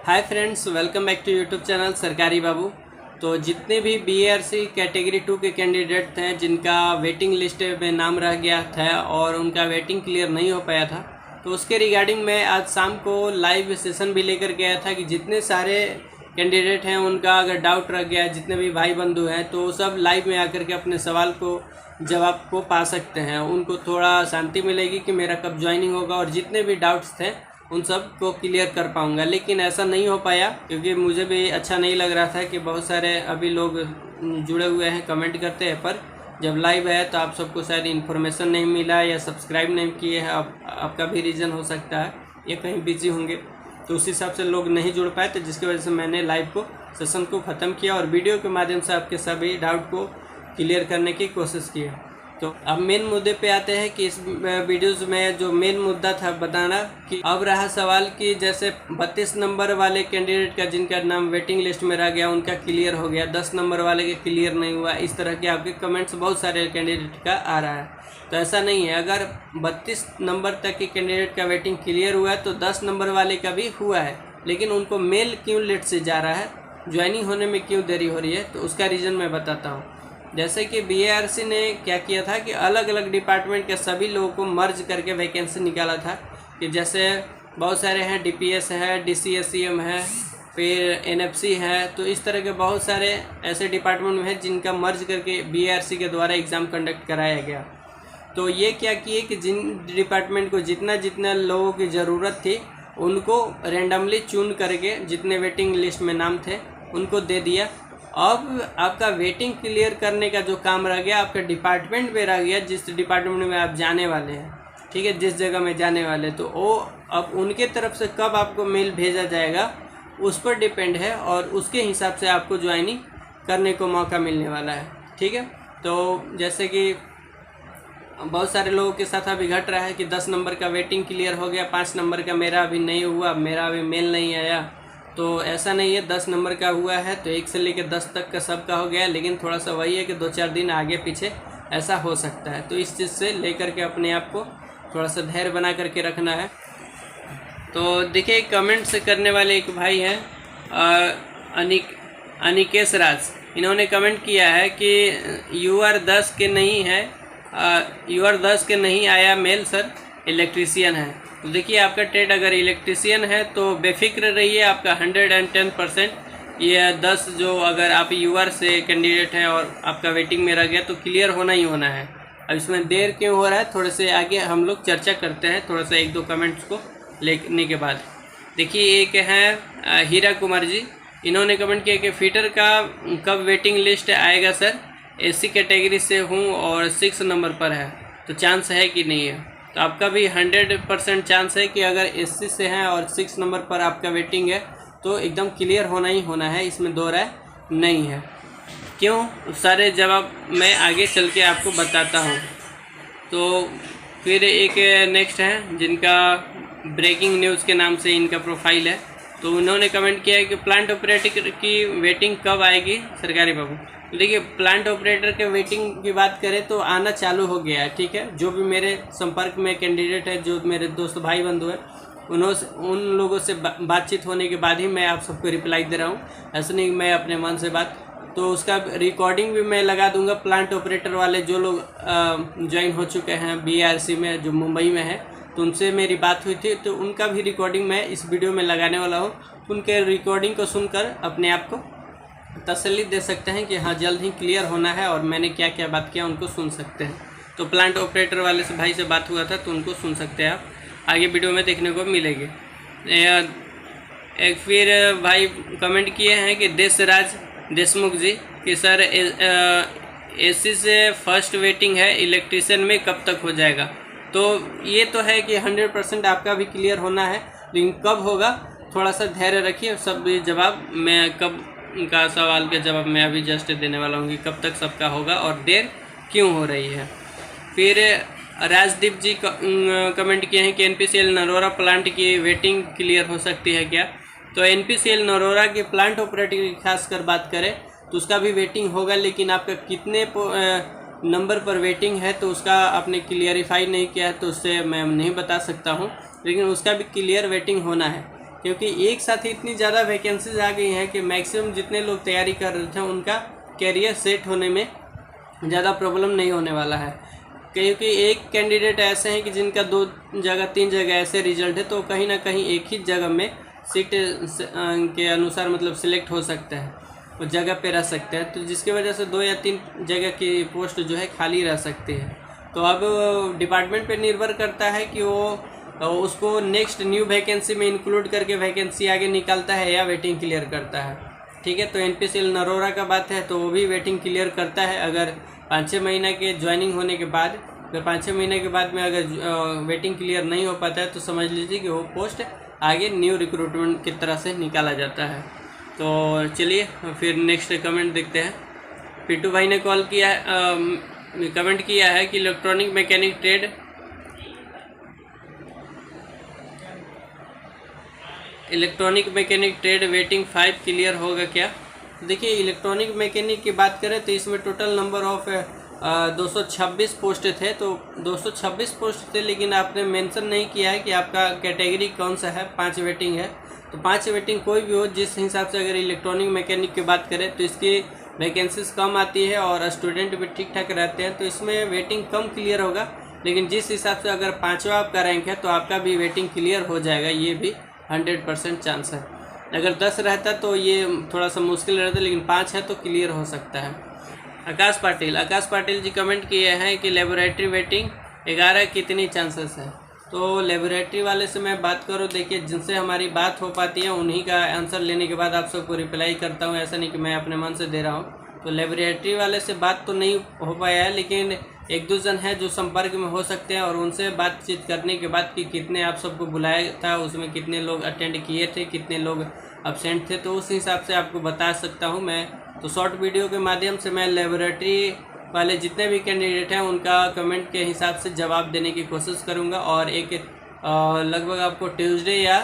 Hi friends, welcome back to YouTube channel सरकारी बाबू। तो जितने भी बीआरसी कैटेगरी 2 के कैंडिडेट थे जिनका वेटिंग लिस्ट में नाम रह गया था और उनका वेटिंग क्लियर नहीं हो पाया था, तो उसके रिगार्डिंग मैं आज शाम को लाइव सेशन भी लेकर के आया था कि जितने सारे कैंडिडेट हैं उनका अगर डाउट रह गया है, जितने भी भाई बंधु हैं, तो सब लाइव में आकर के अपने सवाल को जवाब को पा सकते हैं। उनको थोड़ा शांति मिलेगी कि मेरा कब ज्वाइनिंग होगा और जितने भी डाउट्स थे उन सब को क्लियर कर पाऊंगा। लेकिन ऐसा नहीं हो पाया क्योंकि मुझे भी अच्छा नहीं लग रहा था कि बहुत सारे अभी लोग जुड़े हुए हैं, कमेंट करते हैं, पर जब लाइव है तो आप सबको शायद इन्फॉर्मेशन नहीं मिला या सब्सक्राइब नहीं किए हैं। आपका भी रीज़न हो सकता है या कहीं बिजी होंगे, तो उस हिसाब से लोग नहीं जुड़ पाए, तो जिसकी वजह से मैंने लाइव को सेशन को ख़त्म किया और वीडियो के माध्यम से आपके सभी डाउट को क्लियर करने की कोशिश की। तो अब मेन मुद्दे पे आते हैं कि इस वीडियोज़ में जो मेन मुद्दा था बताना कि अब रहा सवाल कि जैसे 32 नंबर वाले कैंडिडेट का जिनका नाम वेटिंग लिस्ट में रह गया उनका क्लियर हो गया, 10 नंबर वाले के क्लियर नहीं हुआ। इस तरह के आपके कमेंट्स बहुत सारे कैंडिडेट का आ रहा है। तो ऐसा नहीं है, अगर 32 नंबर तक के कैंडिडेट का वेटिंग क्लियर हुआ है तो 10 नंबर वाले का भी हुआ है, लेकिन उनको मेल क्यों लेट से जा रहा है, ज्वाइनिंग होने में क्यों देरी हो रही है, तो उसका रीज़न मैं बताता हूँ। जैसे कि बीआरसी ने क्या किया था कि अलग अलग डिपार्टमेंट के सभी लोगों को मर्ज करके वैकेंसी निकाला था कि जैसे बहुत सारे हैं, डीपीएस है, डीसीएससीएम है, फिर एनएफसी है, तो इस तरह के बहुत सारे ऐसे डिपार्टमेंट हैं जिनका मर्ज करके बीआरसी के द्वारा एग्ज़ाम कंडक्ट कराया गया। तो ये क्या किए कि जिन डिपार्टमेंट को जितना जितना लोगों की ज़रूरत थी उनको रेंडमली चुन करके जितने वेटिंग लिस्ट में नाम थे उनको दे दिया। अब आपका वेटिंग क्लियर करने का जो काम रह गया आपके डिपार्टमेंट में रह गया, जिस डिपार्टमेंट में आप जाने वाले हैं, ठीक है, जिस जगह में जाने वाले, तो वो अब उनके तरफ से कब आपको मेल भेजा जाएगा उस पर डिपेंड है और उसके हिसाब से आपको ज्वाइनिंग करने को मौका मिलने वाला है। ठीक है, तो जैसे कि बहुत सारे लोगों के साथ अभी घट रहा है कि 10 नंबर का वेटिंग क्लियर हो गया, 5 नंबर का मेरा अभी नहीं हुआ, मेरा अभी मेल नहीं आया। तो ऐसा नहीं है, 10 नंबर का हुआ है तो 1 से लेकर 10 तक का सबका हो गया, लेकिन थोड़ा सा वही है कि 2-4 दिन आगे पीछे ऐसा हो सकता है। तो इस चीज़ से लेकर के अपने आप को थोड़ा सा धैर्य बना करके रखना है। तो देखिए, कमेंट्स करने वाले एक भाई हैं अनिकेश राज, इन्होंने कमेंट किया है कि UR 10 के नहीं है, UR 10 के नहीं आया मेल सर, इलेक्ट्रीशियन है। तो देखिए, आपका ट्रेड अगर इलेक्ट्रीशियन है तो बेफिक्र रहिए, आपका 110% ये 10 जो अगर आप UR से कैंडिडेट हैं और आपका वेटिंग में रह गया तो क्लियर होना ही होना है। अब इसमें देर क्यों हो रहा है, थोड़े से आगे हम लोग चर्चा करते हैं, थोड़ा सा 1-2 कमेंट्स को लेने के बाद। देखिए, एक है हीरा कुमार जी, इन्होंने कमेंट किया कि फिटर का कब वेटिंग लिस्ट आएगा सर, SC कैटेगरी से हूँ और 6 नंबर पर है, तो चांस है कि नहीं है। तो आपका भी 100% चांस है कि अगर SC से हैं और 6 नंबर पर आपका वेटिंग है तो एकदम क्लियर होना ही होना है, इसमें दो राय नहीं है। क्यों, सारे जवाब मैं आगे चल के आपको बताता हूँ। तो फिर एक नेक्स्ट है जिनका ब्रेकिंग न्यूज़ के नाम से इनका प्रोफाइल है, तो उन्होंने कमेंट किया है कि प्लांट ऑपरेटर की वेटिंग कब आएगी सरकारी बाबू। देखिए, प्लांट ऑपरेटर के वेटिंग की बात करें तो आना चालू हो गया है। ठीक है, जो भी मेरे संपर्क में कैंडिडेट है, जो मेरे दोस्त भाई बंधु हैं, उन लोगों से बातचीत होने के बाद ही मैं आप सबको रिप्लाई दे रहा हूँ, ऐसा नहीं मैं अपने मन से बात। तो उसका रिकॉर्डिंग भी मैं लगा दूंगा। प्लांट ऑपरेटर वाले जो लोग ज्वाइन हो चुके हैं बीआरसी में, जो मुंबई में है, तो उनसे मेरी बात हुई थी, तो उनका भी रिकॉर्डिंग मैं इस वीडियो में लगाने वाला हूँ। उनके रिकॉर्डिंग को सुनकर अपने आप को तसल्ली दे सकते हैं कि हाँ, जल्द ही क्लियर होना है और मैंने क्या क्या बात किया उनको सुन सकते हैं। तो प्लांट ऑपरेटर वाले से भाई से बात हुआ था तो उनको सुन सकते हैं, आप आगे वीडियो में देखने को मिलेगी। एक फिर भाई कमेंट किए हैं कि देशराज देशमुख जी कि सर SC से फर्स्ट वेटिंग है, इलेक्ट्रीशियन में कब तक हो जाएगा। तो ये तो है कि 100% आपका भी क्लियर होना है, लेकिन कब होगा थोड़ा सा धैर्य रखिए। सब जवाब मैं कब का सवाल के जवाब मैं अभी जस्ट देने वाला हूँ कि कब तक सबका होगा और देर क्यों हो रही है। फिर राजदीप जी कमेंट किए हैं कि NPCL नरोरा प्लांट की वेटिंग क्लियर हो सकती है क्या। तो NPCL नरोरा के प्लांट ऑपरेटर की खासकर बात करें तो उसका भी वेटिंग होगा, लेकिन आपका कितने नंबर पर वेटिंग है तो उसका आपने क्लियरिफाई नहीं किया है, तो उससे मैं नहीं बता सकता हूँ, लेकिन उसका भी क्लियर वेटिंग होना है। क्योंकि एक साथ ही इतनी ज़्यादा वैकेंसीज आ गई हैं कि मैक्सिमम जितने लोग तैयारी कर रहे थे उनका कैरियर सेट होने में ज़्यादा प्रॉब्लम नहीं होने वाला है। क्योंकि एक कैंडिडेट ऐसे हैं कि जिनका 2 जगह 3 जगह ऐसे रिजल्ट है, तो कहीं ना कहीं एक ही जगह में सीट के अनुसार मतलब सिलेक्ट हो सकता है, उस जगह पे रह सकते हैं, तो जिसकी वजह से 2 या 3 जगह की पोस्ट जो है खाली रह सकती है। तो अब डिपार्टमेंट पे निर्भर करता है कि वो उसको नेक्स्ट न्यू वैकेंसी में इंक्लूड करके वैकेंसी आगे निकालता है या वेटिंग क्लियर करता है। ठीक है, तो NPCL नरोरा का बात है तो वो भी वेटिंग क्लियर करता है। अगर 5-6 महीने के ज्वाइनिंग होने के बाद, फिर 5-6 महीने के बाद में अगर वेटिंग क्लियर नहीं हो पाता है तो समझ लीजिए कि वो पोस्ट आगे न्यू रिक्रूटमेंट की तरह से निकाला जाता है। तो चलिए फिर नेक्स्ट कमेंट देखते हैं। पिट्टू भाई ने कॉल किया है, कमेंट किया है कि electronic mechanic trade waiting 5 clear होगा क्या? देखिए, इलेक्ट्रॉनिक मैकेनिक की बात करें तो इसमें टोटल नंबर ऑफ 226 पोस्ट थे। तो 226 पोस्ट थे, लेकिन आपने मेंशन नहीं किया है कि आपका कैटेगरी कौन सा है। 5 वेटिंग है, तो 5 वेटिंग कोई भी हो, जिस हिसाब से अगर इलेक्ट्रॉनिक मैकेनिक की बात करें तो इसकी वैकेंसीज कम आती है और स्टूडेंट भी ठीक ठाक रहते हैं, तो इसमें वेटिंग कम क्लियर होगा। लेकिन जिस हिसाब से अगर 5वां आपका रैंक है तो आपका भी वेटिंग क्लियर हो जाएगा, ये भी 100% चांस है। अगर 10 रहता तो ये थोड़ा सा मुश्किल रहता, लेकिन 5 है तो क्लियर हो सकता है। आकाश पाटिल जी कमेंट किए हैं कि लेबोरेटरी वेटिंग 11 कितनी चांसेस है। तो लेबोरेटरी वाले से मैं बात करूँ, देखिए जिनसे हमारी बात हो पाती है उन्हीं का आंसर लेने के बाद आप सबको रिप्लाई करता हूँ, ऐसा नहीं कि मैं अपने मन से दे रहा हूँ। तो लेबोरेटरी वाले से बात तो नहीं हो पाया है, लेकिन 1-2 जन है जो संपर्क में हो सकते हैं, और उनसे बातचीत करने के बाद कि कितने आप सबको बुलाया था, उसमें कितने लोग अटेंड किए थे, कितने लोग अब्सेंट थे, तो उस हिसाब से आपको बता सकता हूँ मैं। तो शॉर्ट वीडियो के माध्यम से मैं लेबोरेटरी वाले जितने भी कैंडिडेट हैं उनका कमेंट के हिसाब से जवाब देने की कोशिश करूंगा, और एक लगभग आपको ट्यूसडे या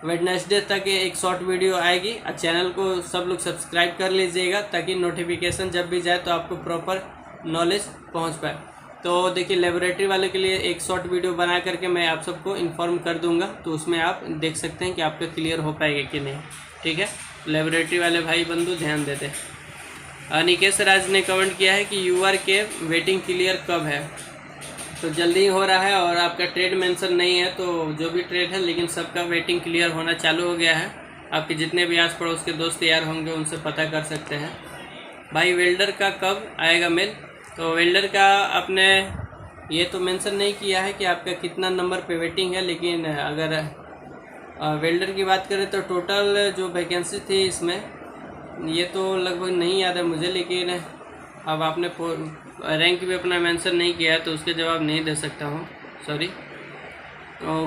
वेडनेसडे तक एक शॉर्ट वीडियो आएगी। चैनल को सब लोग सब्सक्राइब कर लीजिएगा ताकि नोटिफिकेशन जब भी जाए तो आपको प्रॉपर नॉलेज पहुंच पाए। तो देखिए, लेबोरेटरी वाले के लिए एक शॉर्ट वीडियो बना करके मैं आप सबको इन्फॉर्म कर दूंगा, तो उसमें आप देख सकते हैं कि आपका क्लियर हो पाएगा कि नहीं। ठीक है, लेबोरेटरी वाले भाई बंधु ध्यान देते हैं। निकेश राज ने कमेंट किया है कि यूआर के वेटिंग क्लियर कब है? तो जल्दी ही हो रहा है, और आपका ट्रेड मेंशन नहीं है तो जो भी ट्रेड है, लेकिन सबका वेटिंग क्लियर होना चालू हो गया है। आपके जितने भी आस पड़ोस के दोस्त यार होंगे उनसे पता कर सकते हैं। भाई वेल्डर का कब आएगा मेल? तो वेल्डर का आपने ये तो मेंशन नहीं किया है कि आपका कितना नंबर पे वेटिंग है, लेकिन अगर वेल्डर की बात करें तो टोटल जो वैकेंसी थी इसमें, ये तो लगभग नहीं याद है मुझे, लेकिन अब आपने रैंक भी अपना मेंशन नहीं किया है तो उसके जवाब नहीं दे सकता हूँ, सॉरी। तो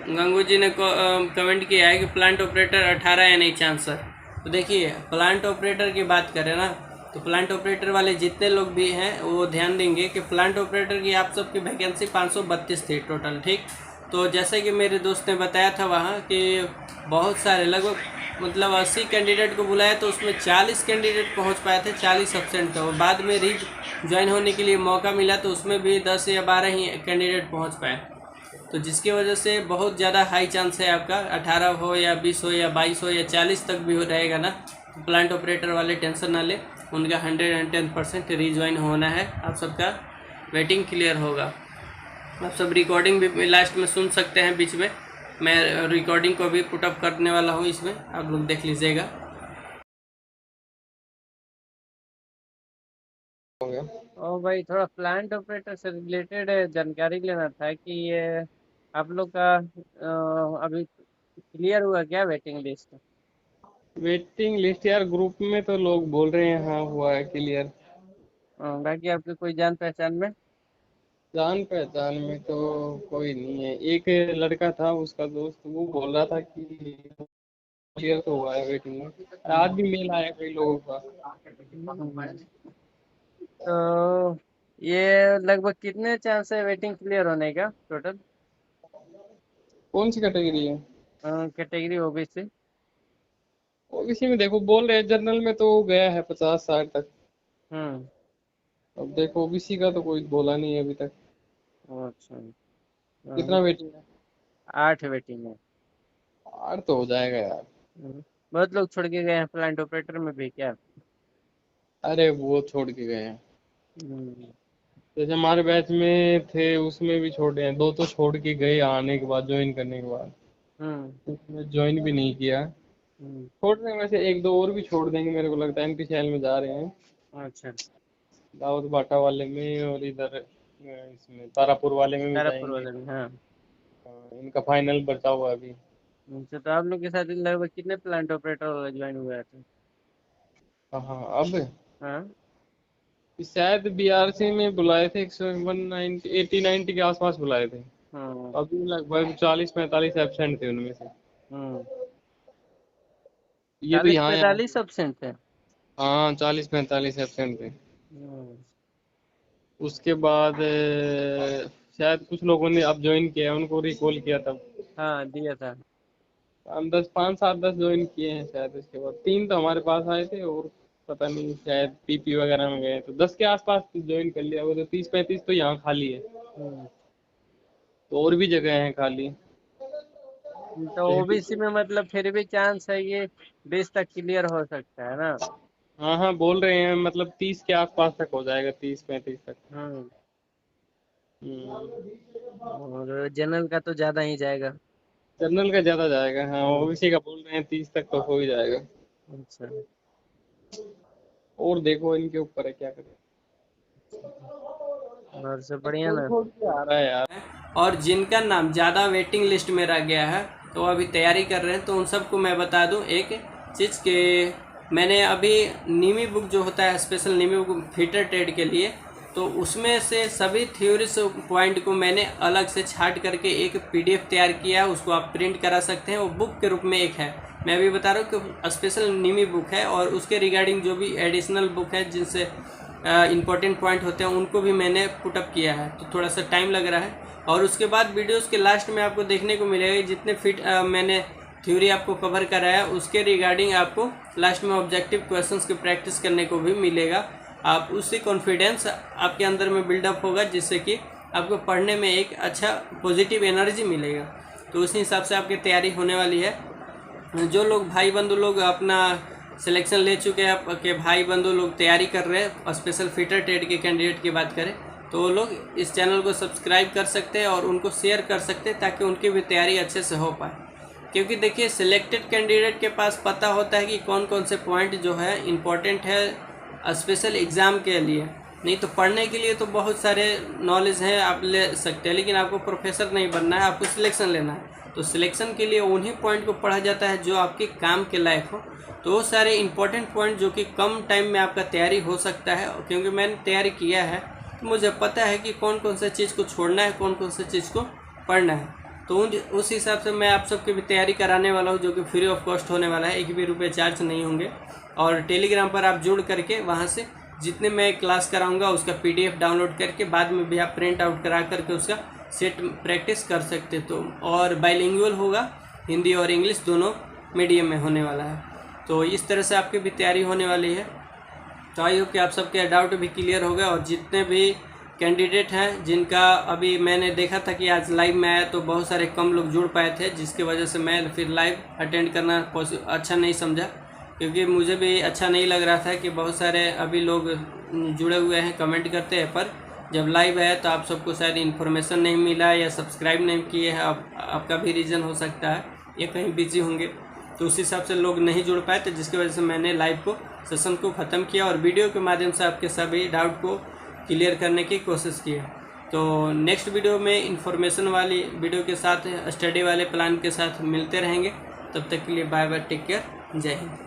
गंगू जी ने कमेंट किया है कि प्लांट ऑपरेटर 18 या नहीं चांस सर। तो देखिए, प्लांट ऑपरेटर की बात करें ना, तो प्लांट ऑपरेटर वाले जितने लोग भी हैं वो ध्यान देंगे कि प्लांट ऑपरेटर की आप सबकी वैकेंसी 532 थी टोटल। ठीक, तो जैसे कि मेरे दोस्त ने बताया था वहाँ कि बहुत सारे लगभग मतलब 80 कैंडिडेट को बुलाया तो उसमें 40 कैंडिडेट पहुँच पाए थे, 40 एब्सेंट थे, और बाद में ज्वाइन होने के लिए मौका मिला तो उसमें भी 10 या 12 ही कैंडिडेट पहुँच पाए। तो जिसकी वजह से बहुत ज़्यादा हाई चांस है आपका 18 हो या 20 हो या 22 हो या 40 तक भी रहेगा ना। तो प्लांट ऑपरेटर वाले टेंशन ना ले, उनका 110% रीज्वाइन होना है। आप सबका वेटिंग क्लियर होगा। आप सब रिकॉर्डिंग भी लास्ट में सुन सकते हैं, बीच में मैं रिकॉर्डिंग को भी पुटअप करने वाला हूँ, इसमें आप लोग देख लीजिएगा। और भाई थोड़ा प्लांट ऑपरेटर से रिलेटेड जानकारी लेना था कि ये आप लोग का अभी क्लियर हुआ क्या वेटिंग लिस्ट? वेटिंग लिस्ट यार, ग्रुप में तो लोग बोल रहे हैं हाँ हुआ है क्लियर। बाकी आपके कोई जान पहचान में? जान पहचान में तो कोई नहीं है। एक लड़का था, उसका दोस्त, वो बोल रहा था कि क्लियर तो हुआ है वेटिंग में। आज भी मेल आया कई लोगों का। तो ये लगभग कितने चांस है वेटिंग क्लियर होने का टोटल? कौन सी कैटेगरी है? Category OBC. ओबीसी में देखो बोल रहे हैं, जनरल में तो गया है 50-60 तक। हम्म। अब देखो ओबीसी का तो कोई बोला नहीं है अभी तक। अच्छा। कितना वेटिंग है? 8 वेटिंग है। 8 तो हो जाएगा यार। बहुत लोग छोड़ के गए हैं प्लांट ऑपरेटर में भी क्या? अरे वो छोड़ के गए हैं। हम्म। जैसे हमारे बैच में थे उसमें भी छोड़े हैं, 2 तो छोड़ के गए आने के बाद, ज्वाइन करने के बाद। हम्म। उसमें ज्वाइन भी नहीं किया। हम्म। छोड़ देंगे वैसे, 1 2 और भी छोड़ देंगे, मेरे को लगता है NPCL में जा रहे हैं। अच्छा। दाऊद बाटा वाले में, और इधर इसमें तारापुर वाले में भी तारापुर जाएंगे। वाले में, हाँ। इनका फाइनल बचा हुआ है अभी। अच्छा, तो आप लोग के साथ लगभग कितने प्लांट ऑपरेटर ज्वाइन हुए थे? हाँ अब हाँ। शायद BRC में बुलाए थे 190 80 90 के आसपास बुलाए थे। हाँ। अभी लगभग 40 45 एब्सेंट थे उनमें से। हम्म। ये तो चालीस यहाँ यहाँ पैंतालीस एब्सेंट थे। हाँ 40 45 एब्सेंट थे। हम्म। उसके बाद शायद कुछ लोगों ने अब ज्वाइन किया, उनको रिकॉल किया तब। हाँ, दिया था। हम 10 5 7 10 ज्वाइन किए हैं शायद। उसके बाद 3 तो हमारे पास आए थे, और पता नहीं शायद PP वगैरह में गए, तो 10 के आसपास ज्वाइन कर लिया। वो तो 30 35 तो यहाँ खाली है, हम्म। तो और भी जगह हैं खाली। तो ओबीसी में मतलब फिर भी चांस है ये 20 तक क्लियर हो सकता है ना? हाँ हाँ बोल रहे हैं, मतलब 30 के आसपास तक हो जाएगा, 30 35 तक। हम्म। हम्म। और जनरल का तो ज्यादा ही जाएगा। जनरल का ज्यादा जाएगा, हाँ हम्म। OBC का बोल रहे हैं 30 तक तो हो ही जाएगा। अच्छा। और देखो इनके ऊपर है क्या करें। और सब बढ़िया छोड़ ना? छोड़ के आ रहा है यार। और जिनका नाम ज़्यादा वेटिंग लिस्ट में रह गया है तो अभी तैयारी कर रहे हैं, तो उन सबको मैं बता दूं एक चीज़ कि मैंने अभी नीमी बुक जो होता है, स्पेशल नीमी बुक फिटर ट्रेड के लिए, तो उसमें से सभी थ्योरीज पॉइंट को मैंने अलग से छाट करके एक PDF तैयार किया है। उसको आप प्रिंट करा सकते हैं, वो बुक के रूप में एक है। मैं अभी बता रहा हूँ कि स्पेशल नीमी बुक है, और उसके रिगार्डिंग जो भी एडिशनल बुक है जिनसे इंपॉर्टेंट पॉइंट होते हैं उनको भी मैंने पुटअप किया है, तो थोड़ा सा टाइम लग रहा है। और उसके बाद वीडियोस के लास्ट में आपको देखने को मिलेगा जितने फिट मैंने थ्योरी आपको कवर कराया, उसके रिगार्डिंग आपको लास्ट में ऑब्जेक्टिव क्वेश्चंस की प्रैक्टिस करने को भी मिलेगा। आप उससे कॉन्फिडेंस आपके अंदर में बिल्डअप होगा, जिससे कि आपको पढ़ने में एक अच्छा पॉजिटिव एनर्जी मिलेगा। तो उसी हिसाब से आपकी तैयारी होने वाली है। जो लोग भाई बंधु लोग अपना सिलेक्शन ले चुके हैं, आपके भाई बंधु लोग तैयारी कर रहे हैं और स्पेशल फिटर ट्रेड के कैंडिडेट की बात करें, तो वो लोग इस चैनल को सब्सक्राइब कर सकते हैं और उनको शेयर कर सकते हैं, ताकि उनकी भी तैयारी अच्छे से हो पाए। क्योंकि देखिए, सिलेक्टेड कैंडिडेट के पास पता होता है कि कौन कौन से पॉइंट जो है इम्पोर्टेंट है स्पेशल एग्ज़ाम के लिए। नहीं तो पढ़ने के लिए तो बहुत सारे नॉलेज हैं, आप ले सकते हैं, लेकिन आपको प्रोफेसर नहीं बनना है, आपको सिलेक्शन लेना है। तो सिलेक्शन के लिए उन्हीं पॉइंट को पढ़ा जाता है जो आपके काम के लायक हो। तो वो सारे इंपॉर्टेंट पॉइंट जो कि कम टाइम में आपका तैयारी हो सकता है, क्योंकि मैंने तैयारी किया है तो मुझे पता है कि कौन कौन सा चीज़ को छोड़ना है, कौन कौन सा चीज़ को पढ़ना है। तो उस हिसाब से मैं आप सबकी भी तैयारी कराने वाला हूँ, जो कि फ्री ऑफ कॉस्ट होने वाला है, 1 भी रुपये चार्ज नहीं होंगे। और टेलीग्राम पर आप जुड़ करके वहाँ से जितने मैं क्लास कराऊंगा उसका PDF डाउनलोड करके बाद में भी आप प्रिंट आउट करा करके उसका सेट प्रैक्टिस कर सकते। तो और बाइलिंगुअल होगा, हिंदी और इंग्लिश दोनों मीडियम में होने वाला है। तो इस तरह से आपकी भी तैयारी होने वाली है। तो आई होप कि आप सबके डाउट भी क्लियर हो गए। और जितने भी कैंडिडेट हैं जिनका अभी मैंने देखा था कि आज लाइव में आया, तो बहुत सारे कम लोग जुड़ पाए थे, जिसकी वजह से मैं फिर लाइव अटेंड करना अच्छा नहीं समझा, क्योंकि मुझे भी अच्छा नहीं लग रहा था कि बहुत सारे अभी लोग जुड़े हुए हैं, कमेंट करते हैं, पर जब लाइव है तो आप सबको शायद इन्फॉर्मेशन नहीं मिला या सब्सक्राइब नहीं किए हैं। आपका भी रीज़न हो सकता है, ये कहीं बिजी होंगे, तो उस हिसाब से लोग नहीं जुड़ पाए, तो जिसकी वजह से मैंने लाइव को सेशन को ख़त्म किया और वीडियो के माध्यम से आपके सभी डाउट को क्लियर करने की कोशिश की है। तो नेक्स्ट वीडियो में इन्फॉर्मेशन वाली वीडियो के साथ, स्टडी वाले प्लान के साथ मिलते रहेंगे। तब तक के लिए बाय बाय, टेक केयर, जय हिंद।